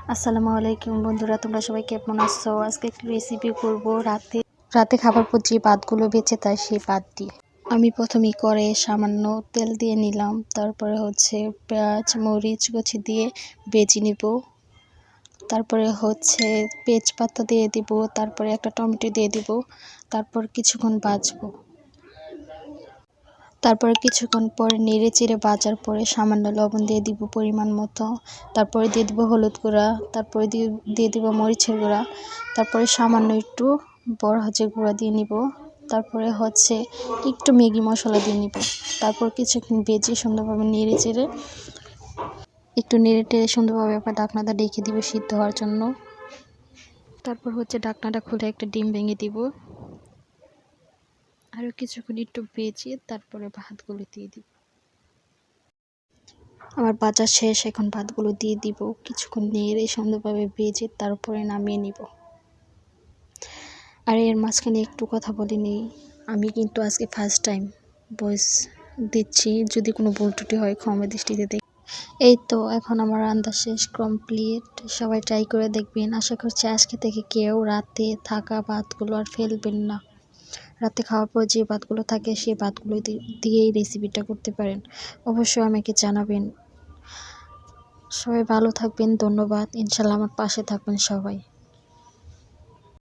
আসসালামু আলাইকুম বন্ধুরা, তোমরা সবাই কেমন আছো? আজকে একটু রেসিপি করব রাতে খাবার পর যে ভাতগুলো বেঁচে যায় সেই ভাত দিয়ে। আমি প্রথমেই কড়াইয়ে সামান্য তেল দিয়ে নিলাম, তারপরে পেঁয়াজ মরিচ কুচি দিয়ে ভেজে নিব। তারপরে তেজপাতা দিয়ে দিব, তারপরে একটা টমেটো দিয়ে দিব, তারপর কিছুক্ষণ ভাজবো। তারপরে কিছুক্ষণ পরে নেড়ে চেড়ে ভাজার পরে সামান্য লবণ দিয়ে দিব পরিমাণ মতো, তারপরে দিয়ে দিব হলুদ গুঁড়া, তারপরে দিয়ে দিব মরিচের গুঁড়া, তারপরে সামান্য একটু বড় হাঁচের গুঁড়া দিয়ে নিব, তারপরে একটু ম্যাগি মশলা দিয়ে নিব। তারপর কিছুক্ষণ ভেজে সুন্দরভাবে নেড়ে চেড়ে সুন্দরভাবে আবার ঢাকনাটা ঢেকে দিব সিদ্ধ হওয়ার জন্য। তারপর ঢাকনাটা খুলে একটা ডিম ভেঙে দিব। আরও কিছুক্ষণ একটু ভেজে তারপরে ভাতগুলো দিয়ে দিব। আমার ভাজা শেষ, এখন ভাতগুলো দিয়ে দিব। কিছুক্ষণ নেড়ে সুন্দরভাবে ভেজে তারপরে নামিয়ে নিব। আর এর মাঝখানে একটু কথা বলে নিই, আমি কিন্তু আজকে ফার্স্ট টাইম ভয়েস দিচ্ছি, যদি কোনো ভুল ত্রুটি হয় ক্ষমা দৃষ্টিতে দেখ। এই তো এখন আমার রান্না শেষ, কমপ্লিট। সবাই ট্রাই করে দেখবেন। আশা করছি আজকে থেকে কেউ রাতে থাকা ভাতগুলো আর ফেলবেন না। রাতে খাওয়ার পর যে ভাতগুলো থাকে সেই ভাতগুলো দিয়েই রেসিপিটা করতে পারেন। অবশ্যই আমাকে জানাবেন। সবাই ভালো থাকবেন, ধন্যবাদ। ইনশাল্লাহ আমার পাশে থাকবেন সবাই।